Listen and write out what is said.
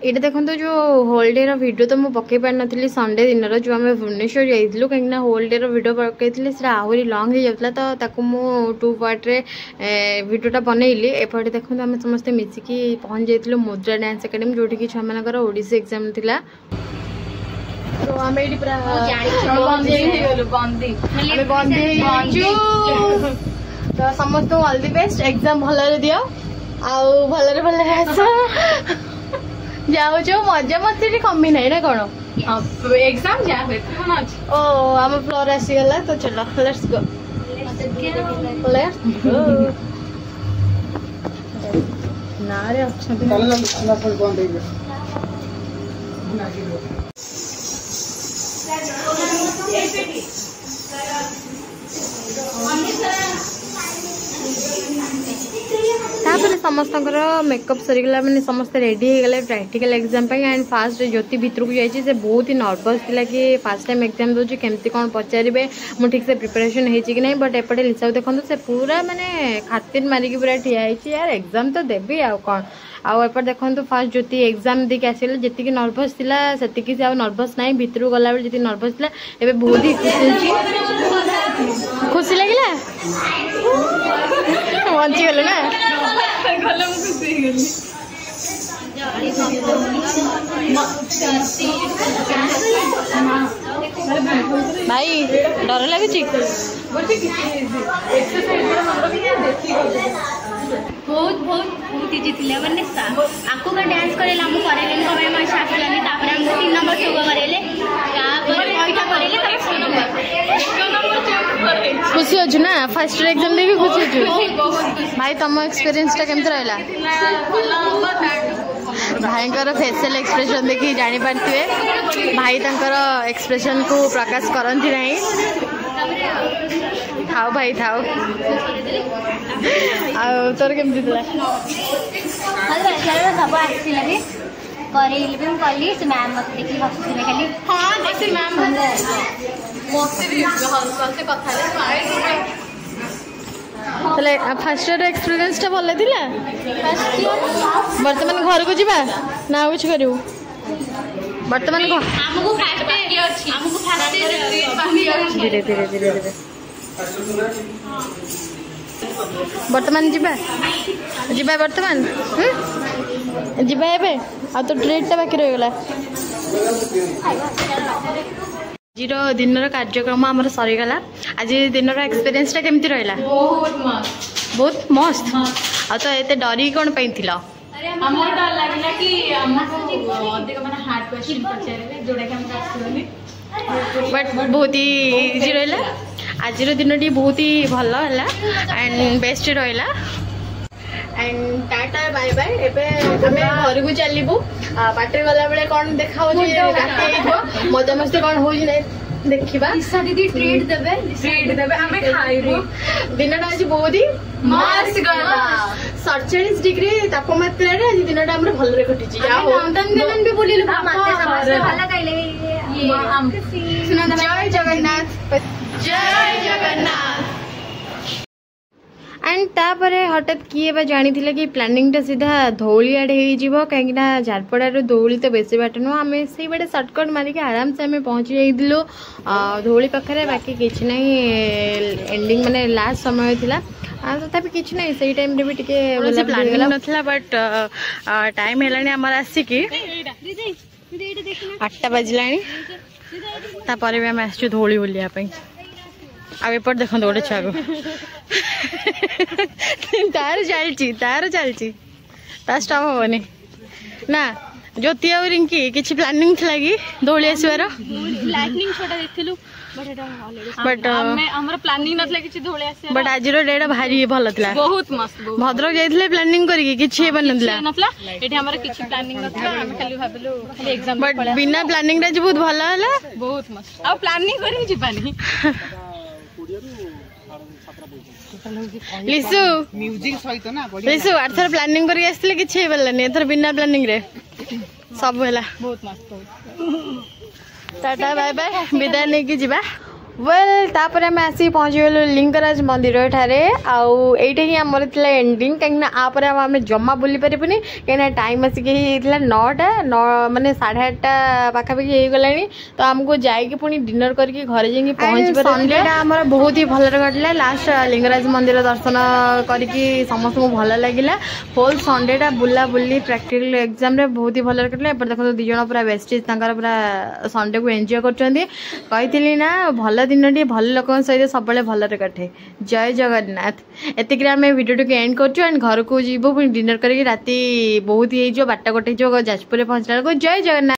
ये देखो जो होल डे वीडियो तो मुझे पकई पार नी संडे दिन जो आम भुवनेश्वर जाइलु कहीं होल डे वीडियो पकई आहरी लंग हो जाता तो मुझे 2 पार्ट्रे वीडियोटा बनइली। एपटे देखो आम समस्ते मिसिकी पहुँच जाइलु मुद्रा डांस एकेडमी जो कि छुआ मान ओडिसी एग्जाम थिला। तो आम ये तो समस्त ऑल द बेस्ट एग्जाम भल दियो आउ भल भल आस जाओ जो मजा मस्ती कमी ना ना कौन एग्जाम जा ओ आम फ्लोर आसीगला तो चलो लेट्स गो नारे समस्त मेकअप सरीगला मैंने समस्त रेडी हो गले प्रैक्टिकल एग्जाम एंड फास्ट ज्योति भितर को जाइए से बहुत ही नर्वस थी कि फास्ट टाइम एग्जाम दूसरी केमती कौन पचारे मुझे ठीक से प्रिपरेशन हो कि नहीं बट एपटे लिसा देखो से पूरा माने खातिर मारिकी पूरा ठिया यार एग्जाम तो देवी आउ कौन आउ एपट देखो फास्ट ज्योति एग्जाम देके आसिले जी नर्वस थिला सेतिकी से नर्वस ना भितर गला बेले जी नर्वस थिला एबे बहुत ही खुशी लगिला बंची गल ना भाई डर लगुच बहुत बहुत बहुत इजी थिले माने आको का डांस करेला हम करेले कबे म इच्छा आसलानी तापर हम 3 नंबर चोग करेले तापर ओइटा करेले तापर 6 नंबर 1 नंबर चोग करे खुशी होछु ना फर्स्ट एग्जाम देके खुशी होछु भाई तुम एक्सपीरियंस टा केमत रहला भाई फेसियल एक्सप्रेशन देखी जानी पारथिबे भाई तंकर एक्सप्रेशन को प्रकाश करंती नहीं थाओ भाई थाओ आ तोर केमती दिला हल्ला चलो सब आसीला रे करेल भी कली से मैम मत देखी हस्तिले खाली हां जैसे मैम मोसे भी हंसते कथा ले मारे तले फर्स्ट ईयर एक्सपीरियंस टा भले दिला फर्स्ट ईयर वर्तमान घर को जीवा ना कुछ करियो वर्तमान को हमको फर्स्ट बाकी अछि हमको फर्स्ट ईयर बाकी अछि धीरे धीरे धीरे धीरे वर्तमान जीवा जीवा वर्तमान जीवा एबे आ तो ट्रेड टा बाकी रह गला आज दिन कार्यक्रम आमर सरीगला आज दिन एक्सपीरियंस टा केमती रहला बहुत मस्त आ तो एते डरी कोन पैथिला हमर डर लागला कि हमको अधिक माने हार्ड क्वेश्चन पचारे जोडा के हम आसुनी बट बहुत ही इजी रहला आज दिन टी बहुत ही भल है एंड बेस्ट रहा एंड टाटा बाय बाय एबे हमें घर को चलबू बाटे गला बेले कौन देखा मजा मस्ती कौन हो देखा दीदी ट्रीट देवे हमें खाइबू दिन आज बहुत ही मस्त गला 47 डिग्री तापमात्रा रे आज दिन हमर भल रे कटिची नंदनकानन भी बोलिलु माते समस्त भला कइले जय जगन्नाथ जय जगन्नाथ एंड तापरे हठात किए बा जानी थिले कि प्लानिंग टा सीधा धौली आड़े हो जीवो कहीं ना झारपड़ार धौली तो बेसी बाट नुह आम से बाटे सर्टकट मारिक आराम से आम पहुँची जाइलु धौली पाखे बाकी किसी ना एंडिंग माने लास्ट समय थिला तथापि किसी ना से टाइम रे भी टिके प्लानिंग नथिला बट टाइम हेलानी आमर आसिकी 8टा बजलानी तापर भी आम आसचु धौली बुलिया पई आ एपट देखो गोटे छुआ तार चलची स्टॉप हेनी ना ज्योति आ रिंकी किसी प्लानिंग थी कि दौड़ी आसबार बट बट आज डेट भारी भल था बहुत मस्त भद्रक जाइए प्लानिंग करके किसी बट बिना प्लानिंग बहुत भल है बहुत मस्त आ प्लानिंग करी जीवानी लिसु म्यूजिक सहित ना लिसु आरथर प्लानिंग करके आसले किछि हेबलनी एथर बिना प्लानिंग रे सब होला बहुत मस्त टाटा बाय बाय विदाय नहीं की जीवा वेल तापर आम आसी पहुँची गलु लिंगराज मंदिर ठारे आईटे ही आमर थिला एंडिंग कहीं आपर आम जमा बुली पारिबुनी कहीं टाइम आसिक 9टा माने 8:30 पाखापाखि हो गला तो आमको जाइए पुणी डिनर करके घरे जाइए पहुँच संडेटा आमर बहुत ही भल कटिला लास्ट लिंगराज मंदिर दर्शन करके समस्त को भल लगे होल संडेटा बुला बुली प्रैक्टिकल एग्जाम रे बहुत ही भल कटिला देखो दी जन पूरा वेस्टेज पूरा संडे को एंजॉय करी ना भल दिन टी भल लोक सहित सब भलरे कटे जय जगन्नाथ एतिक भिडियो टी एंड कर घर को जीवु डिनर करके राति बहुत ही 12 गोटे जाजपुर पहुँचला जय जगन्नाथ।